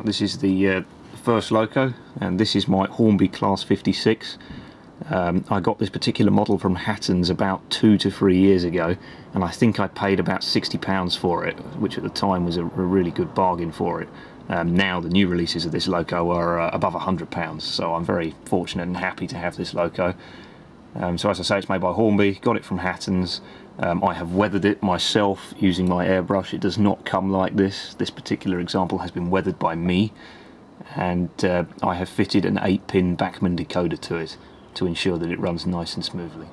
This is the first Loco, and this is my Hornby Class 56. I got this particular model from Hatton's about 2 to 3 years ago, and I think I paid about £60 for it, which at the time was a really good bargain for it. Now the new releases of this Loco are above £100, so I'm very fortunate and happy to have this Loco. So as I say, it's made by Hornby, got it from Hatton's. I have weathered it myself using my airbrush. It does not come like this. This particular example has been weathered by me, and I have fitted an 8-pin Bachmann decoder to it to ensure that it runs nice and smoothly.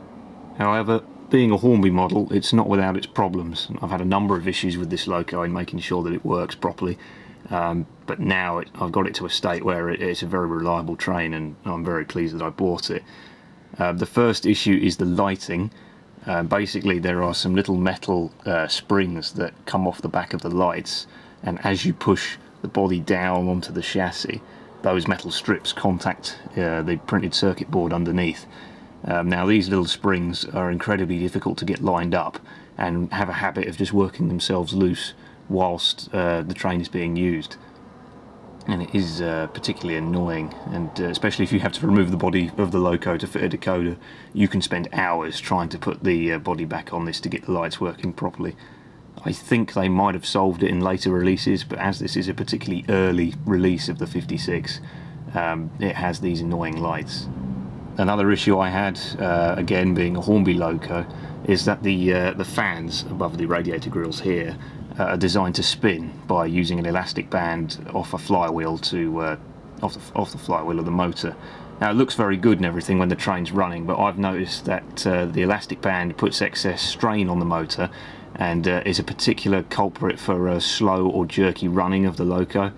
However, being a Hornby model, it's not without its problems. I've had a number of issues with this Loco in making sure that it works properly, but now I've got it to a state where it's a very reliable train, and I'm very pleased that I bought it. The first issue is the lighting. Basically there are some little metal springs that come off the back of the lights, and as you push the body down onto the chassis, those metal strips contact the printed circuit board underneath. Now these little springs are incredibly difficult to get lined up and have a habit of just working themselves loose whilst the train is being used. And it is particularly annoying, and especially if you have to remove the body of the Loco to fit a decoder, you can spend hours trying to put the body back on this to get the lights working properly. I think they might have solved it in later releases, but as this is a particularly early release of the 56, it has these annoying lights. Another issue I had, again being a Hornby Loco, is that the fans above the radiator grills here are designed to spin by using an elastic band off a flywheel to off the flywheel of the motor. Now it looks very good and everything when the train's running, but I've noticed that the elastic band puts excess strain on the motor and is a particular culprit for slow or jerky running of the Loco.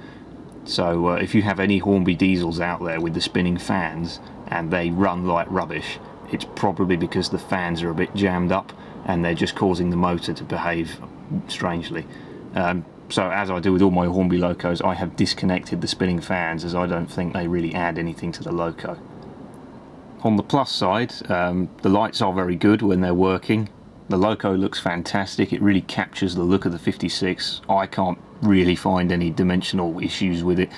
So if you have any Hornby diesels out there with the spinning fans and they run like rubbish, it's probably because the fans are a bit jammed up and they're just causing the motor to behave strangely. So as I do with all my Hornby Locos, I have disconnected the spinning fans, as I don't think they really add anything to the Loco. On the plus side, the lights are very good when they're working. The Loco looks fantastic. It really captures the look of the 56. I can't really find any dimensional issues with it.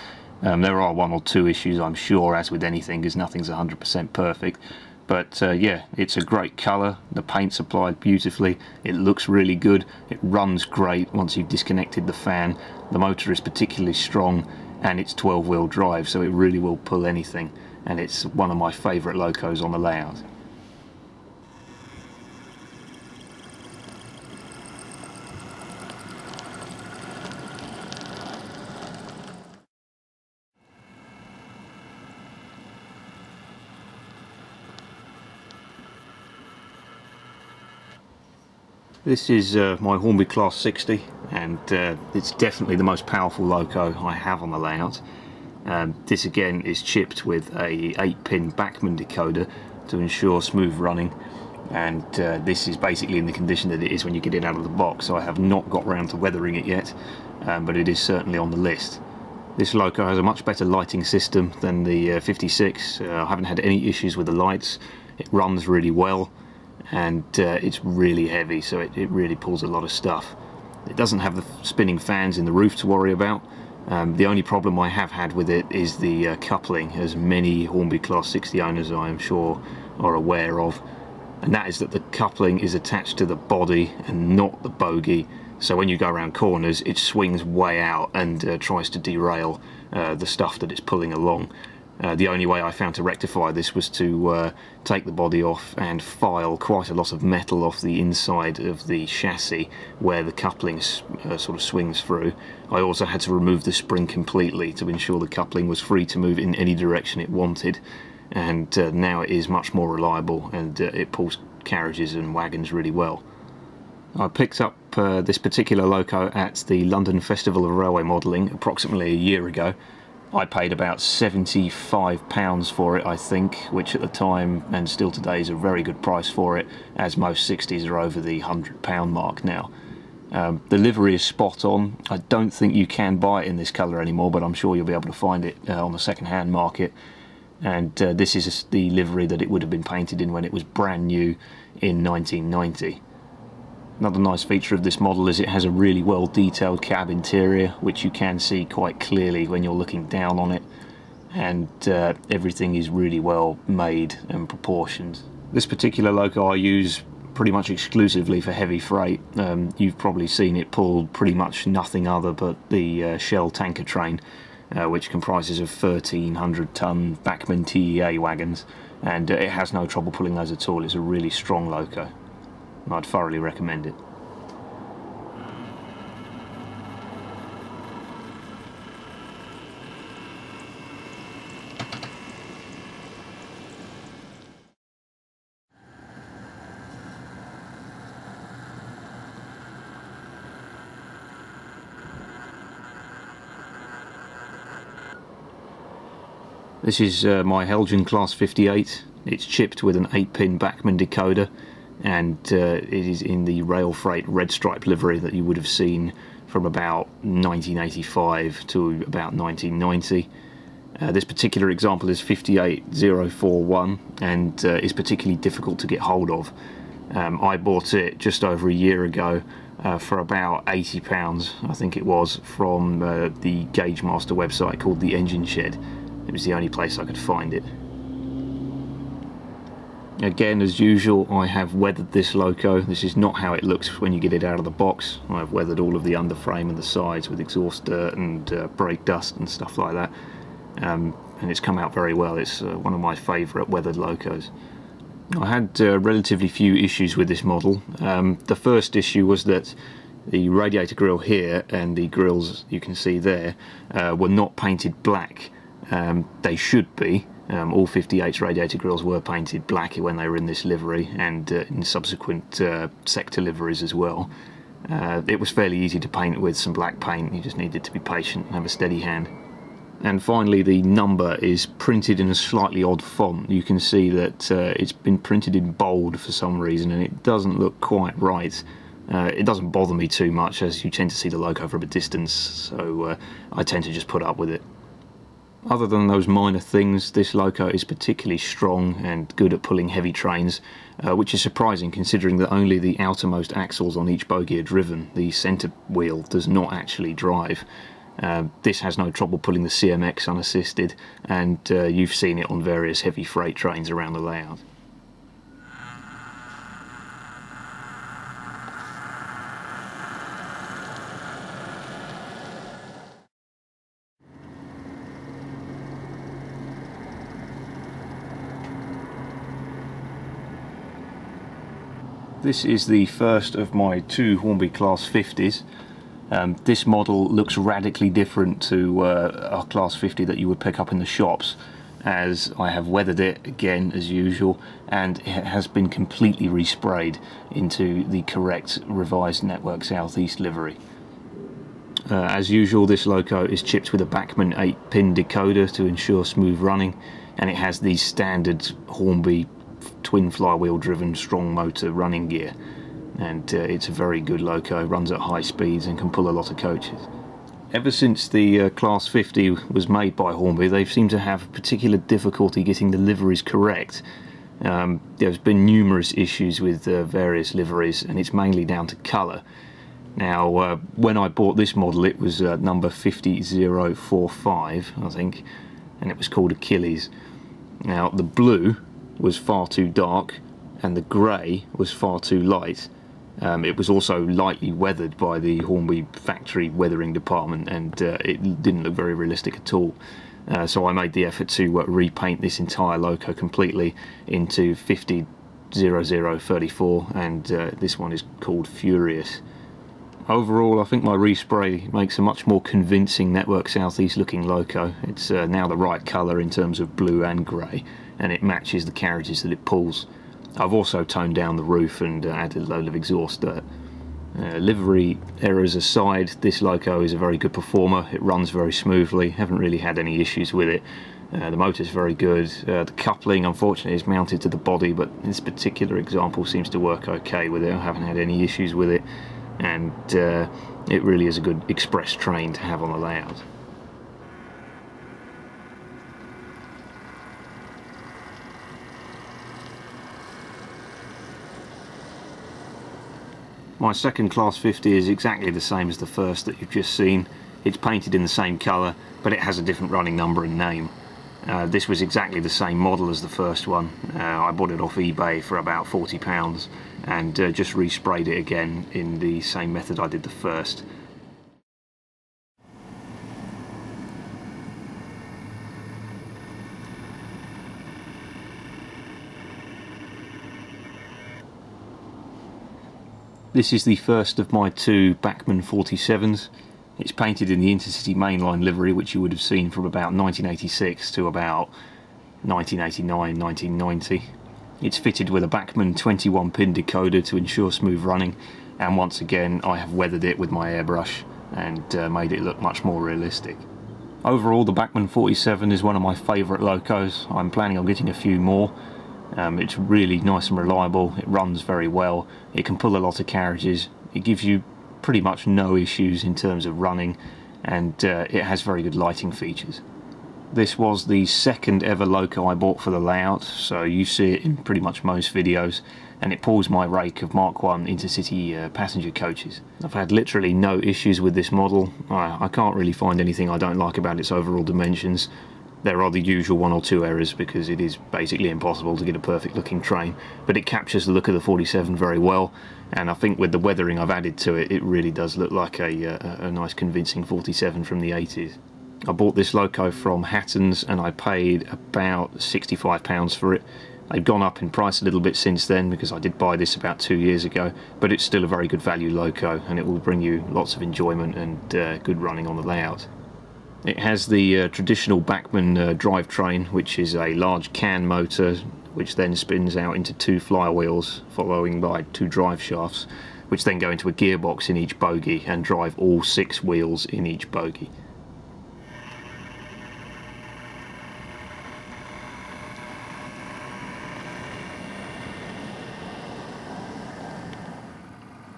There are 1 or 2 issues, I'm sure, as with anything, because nothing's 100% perfect. But yeah, it's a great colour, the paint's applied beautifully, it looks really good, it runs great once you've disconnected the fan, the motor is particularly strong, and it's 12-wheel drive, so it really will pull anything, and it's one of my favourite Locos on the layout. This is my Hornby Class 60, and it's definitely the most powerful Loco I have on the layout. This again is chipped with a 8-pin Bachmann decoder to ensure smooth running, and this is basically in the condition that it is when you get it out of the box, so I have not got round to weathering it yet, but it is certainly on the list. This Loco has a much better lighting system than the 56. I haven't had any issues with the lights, it runs really well, and it's really heavy, so it really pulls a lot of stuff. It doesn't have the spinning fans in the roof to worry about. The only problem I have had with it is the coupling, as many Hornby Class 60 owners I am sure are aware of, and that is that the coupling is attached to the body and not the bogie, so when you go around corners it swings way out and tries to derail the stuff that it's pulling along. The only way I found to rectify this was to take the body off and file quite a lot of metal off the inside of the chassis where the coupling sort of swings through. I also had to remove the spring completely to ensure the coupling was free to move in any direction it wanted, and now it is much more reliable, and it pulls carriages and wagons really well. I picked up this particular Loco at the London Festival of Railway Modelling approximately a year ago. I paid about £75 for it, I think, which at the time and still today is a very good price for it, as most 60s are over the £100 mark now. The livery is spot on. I don't think you can buy it in this colour anymore, but I'm sure you'll be able to find it on the second-hand market. And this is the livery that it would have been painted in when it was brand new in 1990. Another nice feature of this model is it has a really well detailed cab interior, which you can see quite clearly when you're looking down on it, and everything is really well made and proportioned. This particular loco I use pretty much exclusively for heavy freight. You've probably seen it pull pretty much nothing other but the Shell tanker train, which comprises of 1,300 ton Bachmann TEA wagons, and it has no trouble pulling those at all. It's a really strong loco. I'd thoroughly recommend it. This is my Heljan Class 58. It's chipped with an 8-pin Bachmann decoder, and it is in the rail freight red stripe livery that you would have seen from about 1985 to about 1990. This particular example is 58041 and is particularly difficult to get hold of. I bought it just over a year ago for about £80, I think it was, from the Gauge Master website called the Engine Shed. It was the only place I could find it. Again, as usual, I have weathered this loco. This is not how it looks when you get it out of the box. I've weathered all of the underframe and the sides with exhaust dirt and brake dust and stuff like that. And it's come out very well. It's one of my favourite weathered locos. I had relatively few issues with this model. The first issue was that the radiator grille here and the grills you can see there were not painted black. They should be. All 58's radiator grills were painted black when they were in this livery, and in subsequent sector liveries as well. It was fairly easy to paint with some black paint. You just needed to be patient and have a steady hand. And finally, the number is printed in a slightly odd font. You can see that it's been printed in bold for some reason, and it doesn't look quite right. It doesn't bother me too much, as you tend to see the loco from a distance, so I tend to just put up with it. Other than those minor things, this loco is particularly strong and good at pulling heavy trains, which is surprising considering that only the outermost axles on each bogie are driven. The centre wheel does not actually drive. This has no trouble pulling the CMX unassisted, and you've seen it on various heavy freight trains around the layout. This is the first of my two Hornby Class 50s. This model looks radically different to our Class 50 that you would pick up in the shops, as I have weathered it again as usual, and it has been completely resprayed into the correct revised Network Southeast livery. As usual, this loco is chipped with a Bachmann 8-pin decoder to ensure smooth running, and it has the standard Hornby twin flywheel driven strong motor running gear, and it's a very good loco, runs at high speeds and can pull a lot of coaches. Ever since the Class 50 was made by Hornby, they've seemed to have particular difficulty getting the liveries correct. There's been numerous issues with various liveries, and it's mainly down to colour. Now, when I bought this model, it was number 50045, I think, and it was called Achilles. Now, the blue was far too dark and the grey was far too light. It was also lightly weathered by the Hornby factory weathering department, and it didn't look very realistic at all. So I made the effort to repaint this entire loco completely into 50034, and this one is called Furious. Overall, I think my respray makes a much more convincing Network Southeast looking loco. It's now the right colour in terms of blue and grey, and it matches the carriages that it pulls. I've also toned down the roof and added a load of exhaust dirt. Livery errors aside, this loco is a very good performer. It runs very smoothly, haven't really had any issues with it. The motor's very good. The coupling, unfortunately, is mounted to the body, but this particular example seems to work okay with it. I haven't had any issues with it, and it really is a good express train to have on the layout. My second Class 50 is exactly the same as the first that you've just seen. It's painted in the same colour, but it has a different running number and name. This was exactly the same model as the first one. I bought it off eBay for about £40 and just resprayed it again in the same method I did the first. This is the first of my two Bachmann 47s. It's painted in the Intercity mainline livery, which you would have seen from about 1986 to about 1989, 1990. It's fitted with a Bachmann 21-pin decoder to ensure smooth running, and once again I have weathered it with my airbrush and made it look much more realistic. Overall, the Bachmann 47 is one of my favourite locos. I'm planning on getting a few more. It's really nice and reliable, it runs very well, it can pull a lot of carriages, it gives you pretty much no issues in terms of running, and it has very good lighting features. This was the second ever loco I bought for the layout, so you see it in pretty much most videos, and it pulls my rake of Mark I Intercity passenger coaches. I've had literally no issues with this model. I can't really find anything I don't like about its overall dimensions. There are the usual one or two errors because it is basically impossible to get a perfect looking train, but it captures the look of the 47 very well, and I think with the weathering I've added to it, it really does look like a nice convincing 47 from the 80s. I bought this loco from Hatton's and I paid about £65 for it. They've gone up in price a little bit since then because I did buy this about 2 years ago, but it's still a very good value loco and it will bring you lots of enjoyment and good running on the layout. It has the traditional Bachmann drivetrain, which is a large can motor which then spins out into two flywheels following by two drive shafts, which then go into a gearbox in each bogie and drive all 6 wheels in each bogie.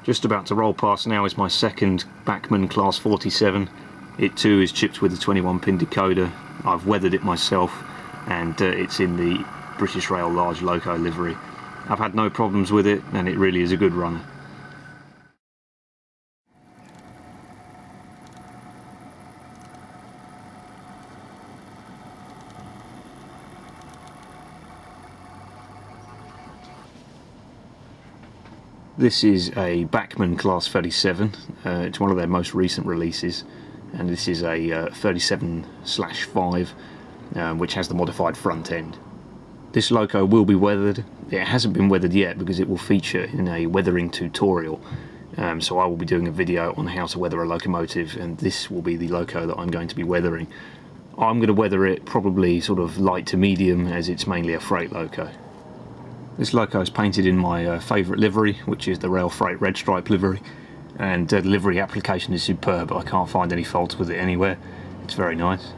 Just about to roll past now is my second Bachmann Class 47. It too is chipped with a 21-pin decoder. I've weathered it myself, and it's in the British Rail large loco livery. I've had no problems with it, and it really is a good runner. This is a Bachmann Class 37. It's one of their most recent releases, and this is a 37/5 which has the modified front end. This loco will be weathered. It hasn't been weathered yet because it will feature in a weathering tutorial, so I will be doing a video on how to weather a locomotive, and this will be the loco that I'm going to be weathering. I'm going to weather it probably sort of light to medium as it's mainly a freight loco. This loco is painted in my favourite livery, which is the Rail Freight Red Stripe livery, and the livery application is superb. I can't find any faults with it anywhere. It's very nice.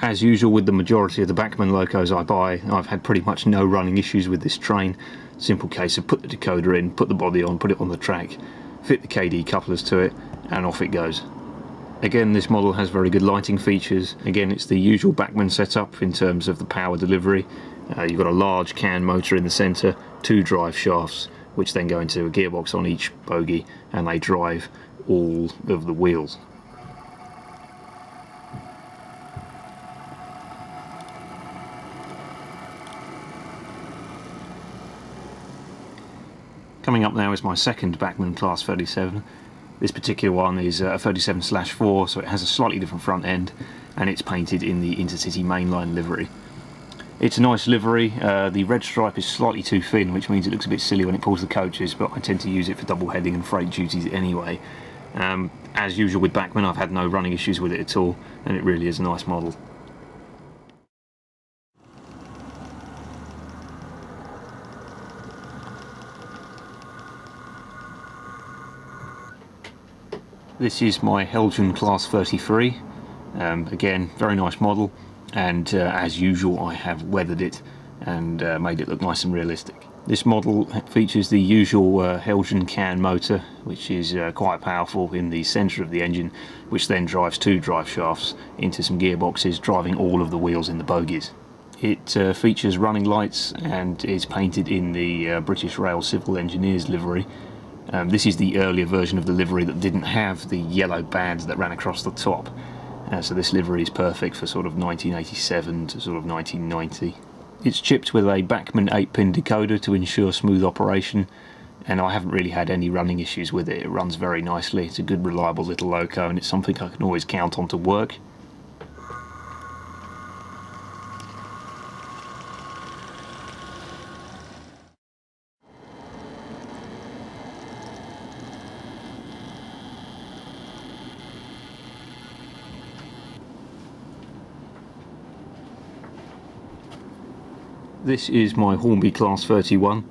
As usual with the majority of the Bachmann locos I buy, I've had pretty much no running issues with this train. Simple case of put the decoder in, put the body on, put it on the track, fit the KD couplers to it, and off it goes. Again, this model has very good lighting features. Again, it's the usual Bachmann setup in terms of the power delivery. You've got a large can motor in the centre, 2 drive shafts, which then go into a gearbox on each bogie, and they drive all of the wheels. Coming up now is my second Bachmann Class 37. This particular one is a 37/4, so it has a slightly different front end, and it's painted in the Intercity mainline livery. It's a nice livery. The red stripe is slightly too thin, which means it looks a bit silly when it pulls the coaches, but I tend to use it for double heading and freight duties anyway. As usual with Bachmann, I've had no running issues with it at all, and it really is a nice model. This is my Heljan Class 33. Again, very nice model, and as usual I have weathered it and made it look nice and realistic. This model features the usual Heljan can motor, which is quite powerful in the centre of the engine, which then drives 2 drive shafts into some gearboxes, driving all of the wheels in the bogies. It features running lights and is painted in the British Rail Civil Engineers livery, This is the earlier version of the livery that didn't have the yellow bands that ran across the top. So this livery is perfect for sort of 1987 to sort of 1990. It's chipped with a Bachmann 8-pin decoder to ensure smooth operation, and I haven't really had any running issues with it. It runs very nicely. It's a good, reliable little loco, and it's something I can always count on to work. This is my Hornby Class 31.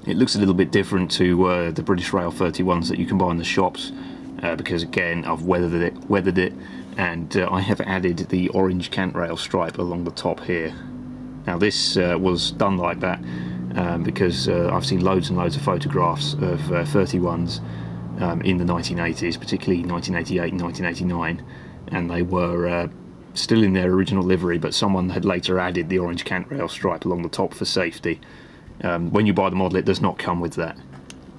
It looks a little bit different to the British Rail 31s that you can buy in the shops, because again I've weathered it, and I have added the orange cant rail stripe along the top here. Now this was done like that because I've seen loads and loads of photographs of 31s in the 1980s, particularly 1988 and 1989, and they were still in their original livery, but someone had later added the orange cant rail stripe along the top for safety. When you buy the model, it does not come with that.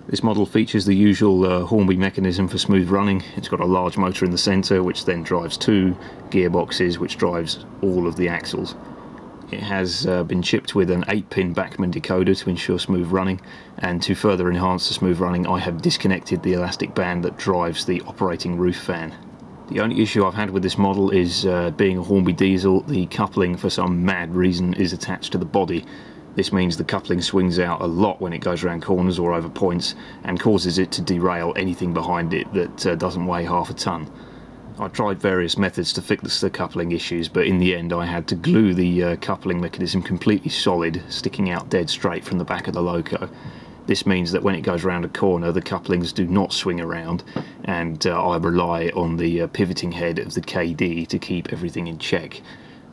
This model features the usual Hornby mechanism for smooth running. It's got a large motor in the centre, which then drives two gearboxes, which drives all of the axles. It has been chipped with an 8-pin Bachmann decoder to ensure smooth running, and to further enhance the smooth running I have disconnected the elastic band that drives the operating roof fan. The only issue I've had with this model is being a Hornby diesel, the coupling for some mad reason is attached to the body. This means the coupling swings out a lot when it goes around corners or over points, and causes it to derail anything behind it that doesn't weigh half a ton. I tried various methods to fix the coupling issues, but in the end I had to glue the coupling mechanism completely solid, sticking out dead straight from the back of the loco. This means that when it goes around a corner, the couplings do not swing around, and I rely on the pivoting head of the KD to keep everything in check.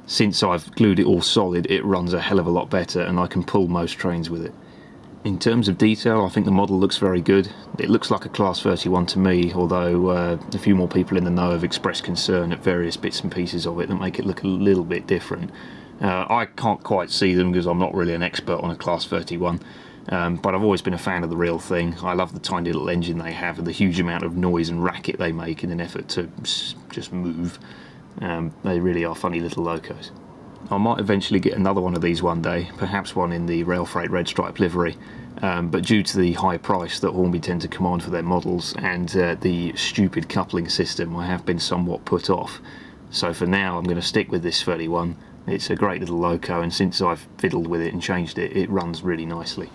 Since I've glued it all solid, it runs a hell of a lot better, and I can pull most trains with it. In terms of detail, I think the model looks very good. It looks like a Class 31 to me, although a few more people in the know have expressed concern at various bits and pieces of it that make it look a little bit different. I can't quite see them because I'm not really an expert on a Class 31. But I've always been a fan of the real thing. I love the tiny little engine they have and the huge amount of noise and racket they make in an effort to just move. They really are funny little locos. I might eventually get another one of these one day, perhaps one in the Rail Freight red stripe livery, but due to the high price that Hornby tend to command for their models and the stupid coupling system, I have been somewhat put off. So for now I'm going to stick with this 31. It's a great little loco, and since I've fiddled with it and changed it, it runs really nicely.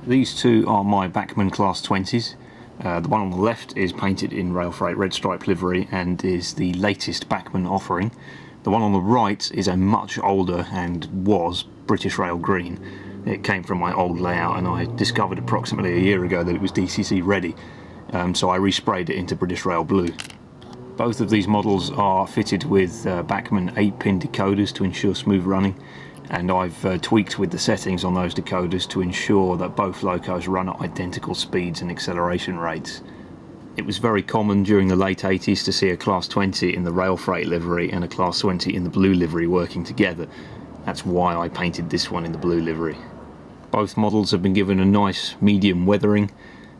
These two are my Bachmann Class 20s. The one on the left is painted in Rail Freight red stripe livery and is the latest Bachmann offering. The one on the right is a much older and was British Rail green. It came from my old layout, and I discovered approximately a year ago that it was DCC ready, so I resprayed it into British Rail blue. Both of these models are fitted with Bachmann 8-pin decoders to ensure smooth running, and I've tweaked with the settings on those decoders to ensure that both locos run at identical speeds and acceleration rates. It was very common during the late 80s to see a Class 20 in the Rail Freight livery and a Class 20 in the blue livery working together. That's why I painted this one in the blue livery. Both models have been given a nice medium weathering,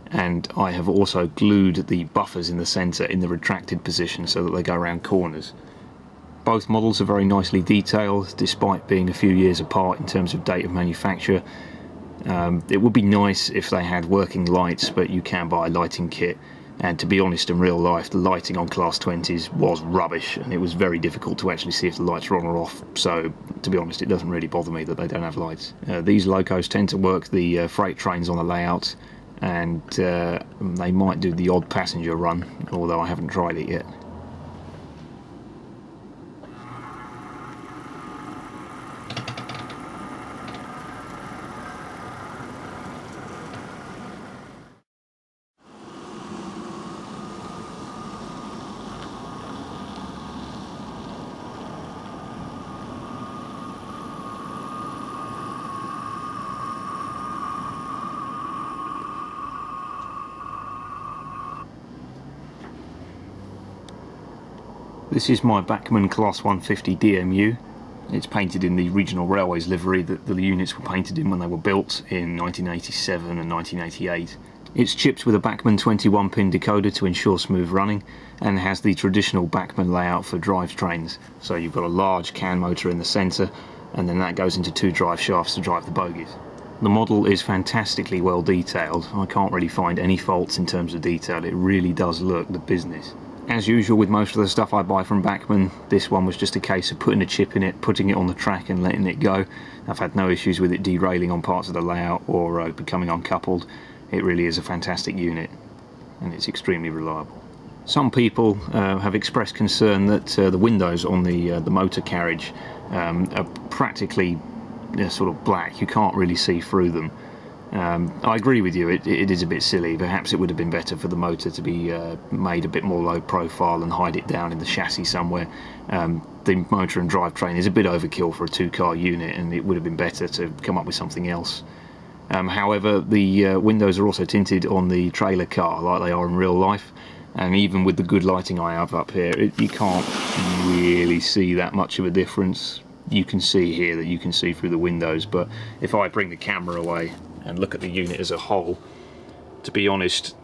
and I have also glued the buffers in the centre in the retracted position so that they go around corners. Both models are very nicely detailed, despite being a few years apart in terms of date of manufacture. It would be nice if they had working lights, but you can buy a lighting kit, and to be honest, in real life the lighting on Class 20s was rubbish, and it was very difficult to actually see if the lights were on or off, so to be honest it doesn't really bother me that they don't have lights. These locos tend to work the freight trains on the layout, and they might do the odd passenger run, although I haven't tried it yet. This is my Bachmann Class 150 DMU. It's painted in the Regional Railways livery that the units were painted in when they were built in 1987 and 1988. It's chipped with a Bachmann 21-pin decoder to ensure smooth running, and has the traditional Bachmann layout for drivetrains. So you've got a large can motor in the centre, and then that goes into two drive shafts to drive the bogies. The model is fantastically well detailed. I can't really find any faults in terms of detail. It really does look the business. As usual with most of the stuff I buy from Bachmann, this one was just a case of putting a chip in it, putting it on the track and letting it go. I've had no issues with it derailing on parts of the layout or becoming uncoupled. It really is a fantastic unit, and it's extremely reliable. Some people have expressed concern that the windows on the motor carriage are practically sort of black. You can't really see through them. I agree with you, it is a bit silly. Perhaps it would have been better for the motor to be made a bit more low profile and hide it down in the chassis somewhere. The motor and drivetrain is a bit overkill for a two-car unit, and it would have been better to come up with something else. However, the windows are also tinted on the trailer car like they are in real life, and even with the good lighting I have up here, you can't really see that much of a difference. You can see here that you can see through the windows, but if I bring the camera away and look at the unit as a whole, to be honest,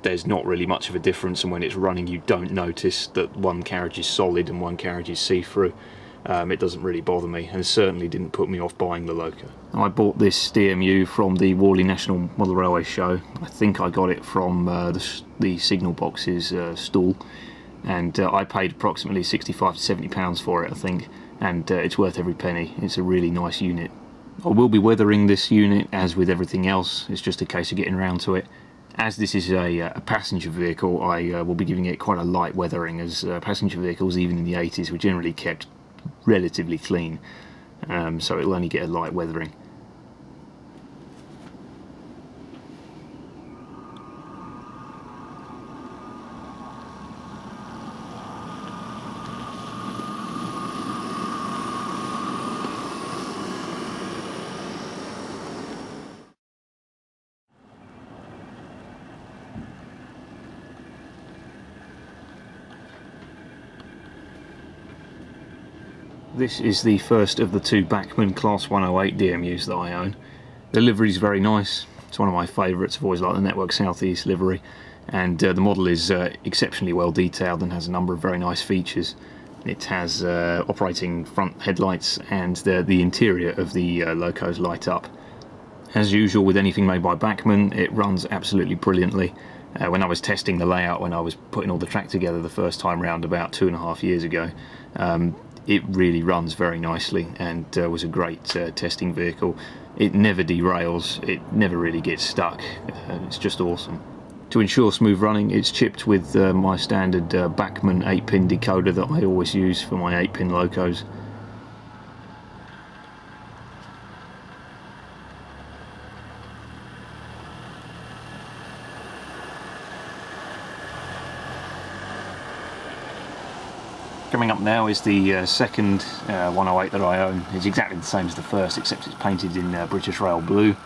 there's not really much of a difference, and when it's running you don't notice that one carriage is solid and one carriage is see-through. It doesn't really bother me, and certainly didn't put me off buying the Loco. I bought this DMU from the Worley National Model Railway show. I think I got it from the Signal Box's stall, and I paid approximately £65 to £70 for it, I think, and it's worth every penny. It's a really nice unit. I will be weathering this unit as with everything else. It's just a case of getting around to it. As this is a passenger vehicle, I will be giving it quite a light weathering, as passenger vehicles even in the 80s were generally kept relatively clean, so it'll only get a light weathering. This is the first of the two Bachmann Class 108 DMUs that I own. The livery is very nice. It's one of my favourites. I've always liked the Network South East livery, and the model is exceptionally well detailed and has a number of very nice features. It has operating front headlights, and the interior of the locos light up. As usual with anything made by Bachmann, it runs absolutely brilliantly. When I was testing the layout, when I was putting all the track together the first time round about 2.5 years ago, it really runs very nicely, and was a great testing vehicle. It never derails, it never really gets stuck. It's just awesome. To ensure smooth running, it's chipped with my standard Bachmann 8-pin decoder that I always use for my 8-pin locos. Coming up now is the second 108 that I own. It's exactly the same as the first, except it's painted in British Rail blue.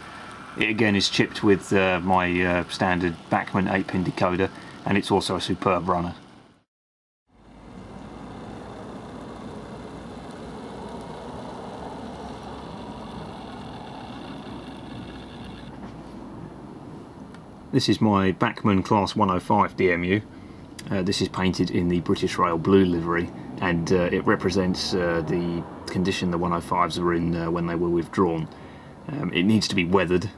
It again is chipped with my standard Bachmann 8-pin decoder, and it's also a superb runner. This is my Bachmann Class 105 DMU. This is painted in the British Rail blue livery, and it represents the condition the 105s were in when they were withdrawn. It needs to be weathered,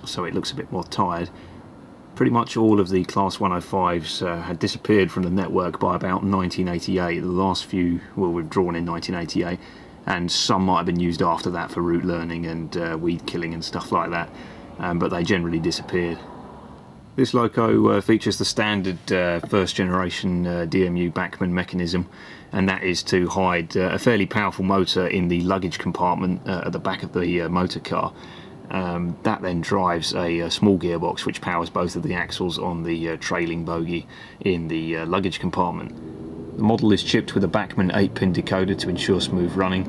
so it looks a bit more tired. Pretty much all of the Class 105s had disappeared from the network by about 1988. The last few were withdrawn in 1988, and some might have been used after that for route learning and weed killing and stuff like that, but they generally disappeared. This loco features the standard first generation DMU Bachmann mechanism, and that is to hide a fairly powerful motor in the luggage compartment at the back of the motor car. That then drives a small gearbox which powers both of the axles on the trailing bogie in the luggage compartment. The model is chipped with a Bachmann 8-pin decoder to ensure smooth running.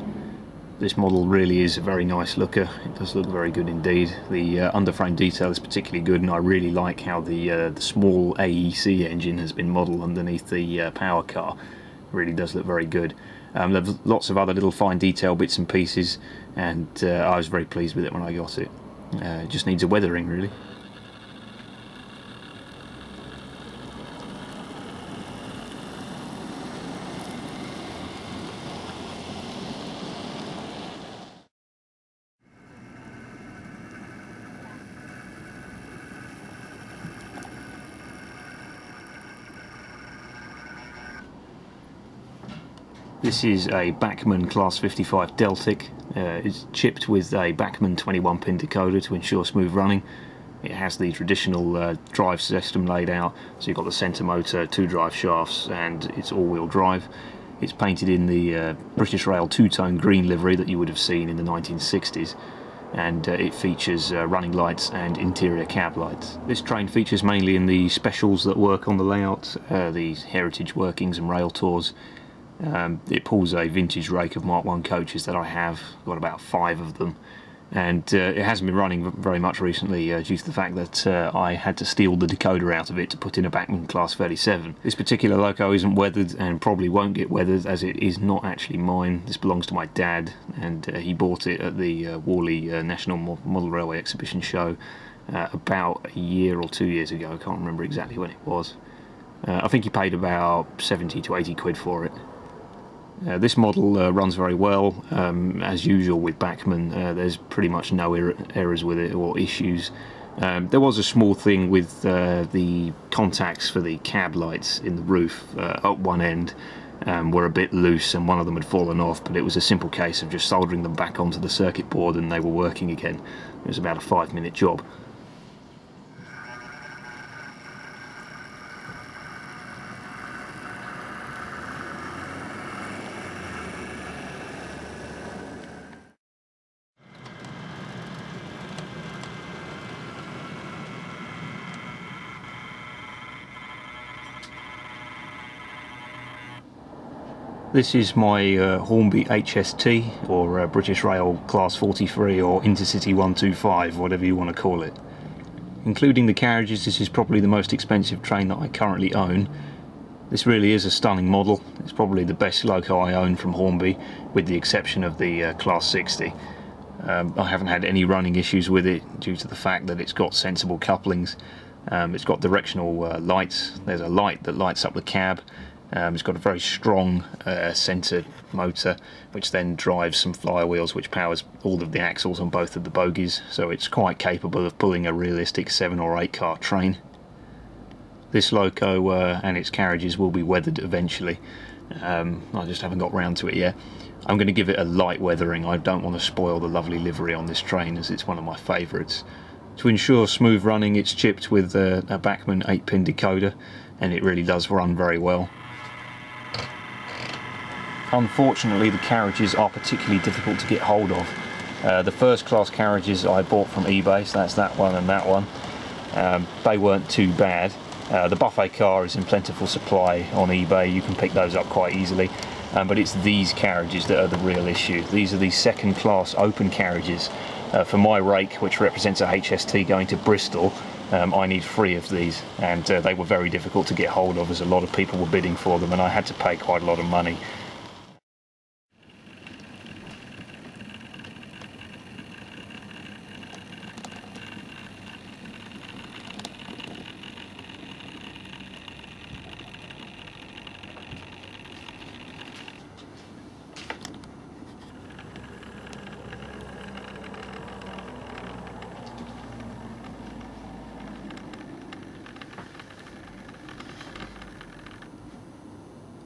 This model really is a very nice looker. It does look very good indeed. The underframe detail is particularly good, and I really like how the small AEC engine has been modelled underneath the power car. It really does look very good. There's lots of other little fine detail bits and pieces, and I was very pleased with it when I got it. It just needs a weathering really. This is a Bachmann Class 55 Deltic. It's chipped with a Bachmann 21-pin decoder to ensure smooth running. It has the traditional drive system laid out, so you've got the centre motor, 2 drive shafts, and it's all-wheel drive. It's painted in the British Rail two-tone green livery that you would have seen in the 1960s, and it features running lights and interior cab lights. This train features mainly in the specials that work on the layout, the heritage workings and rail tours. It pulls a vintage rake of Mark I coaches that I have, got about 5 of them, and it hasn't been running very much recently due to the fact that I had to steal the decoder out of it to put in a Bachmann Class 37. This particular loco isn't weathered and probably won't get weathered, as it is not actually mine. This belongs to my dad, and he bought it at the Worley National Model Railway Exhibition show about a year or 2 years ago. I can't remember exactly when it was. I think he paid about 70 to 80 quid for it. This model runs very well. As usual with Bachmann, there's pretty much no errors with it or issues. There was a small thing with the contacts for the cab lights in the roof at one end were a bit loose, and one of them had fallen off, but it was a simple case of just soldering them back onto the circuit board and they were working again. It was about a 5-minute job. This is my Hornby HST, or British Rail Class 43, or Intercity 125, whatever you want to call it. Including the carriages, this is probably the most expensive train that I currently own. This really is a stunning model. It's probably the best loco I own from Hornby, with the exception of the Class 60. I haven't had any running issues with it due to the fact that it's got sensible couplings. It's got directional lights. There's a light that lights up the cab. It's got a very strong centre motor, which then drives some flywheels, which powers all of the axles on both of the bogies, so it's quite capable of pulling a realistic 7 or 8 car train. This loco and its carriages will be weathered eventually. I just haven't got round to it yet. I'm going to give it a light weathering. I don't want to spoil the lovely livery on this train, as it's one of my favourites. To ensure smooth running, it's chipped with a Bachmann 8-pin decoder, and it really does run very well. Unfortunately, the carriages are particularly difficult to get hold of. The first class carriages I bought from eBay, so that's that one and that one, they weren't too bad. The buffet car is in plentiful supply on eBay. You can pick those up quite easily, but it's these carriages that are the real issue. These are the second class open carriages. For my rake, which represents a HST going to Bristol, I need 3 of these, and they were very difficult to get hold of, as a lot of people were bidding for them, and I had to pay quite a lot of money.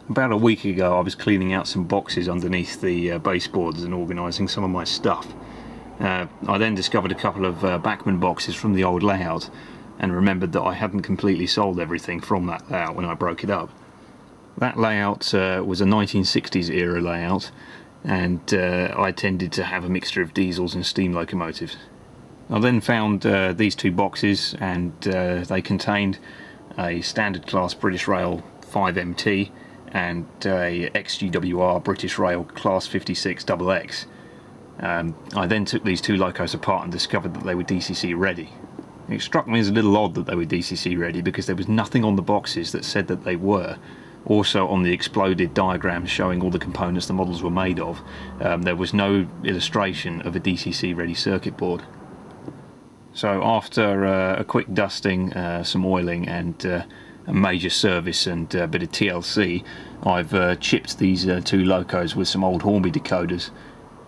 About a week ago I was cleaning out some boxes underneath the baseboards and organising some of my stuff. I then discovered a couple of Bachmann boxes from the old layout and remembered that I hadn't completely sold everything from that layout when I broke it up. That layout was a 1960s era layout, and I tended to have a mixture of diesels and steam locomotives. I then found these 2 boxes, and they contained a standard class British Rail 5MT and a XGWR British Rail Class 56 XX. I then took these two locos apart and discovered that they were DCC ready. It struck me as a little odd that they were DCC ready because there was nothing on the boxes that said that they were. Also on the exploded diagrams showing all the components the models were made of, there was no illustration of a DCC ready circuit board. So after a quick dusting, some oiling and a major service and a bit of TLC, I've chipped these two locos with some old Hornby decoders.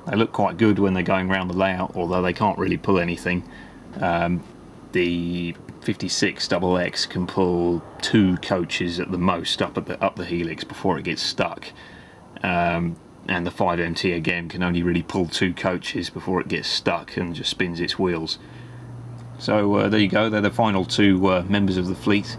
They look quite good when they're going around the layout, although they can't really pull anything. The 56XX can pull 2 coaches at the most up the helix before it gets stuck, and the 5MT again can only really pull 2 coaches before it gets stuck and just spins its wheels. So there you go, they're the final 2 members of the fleet.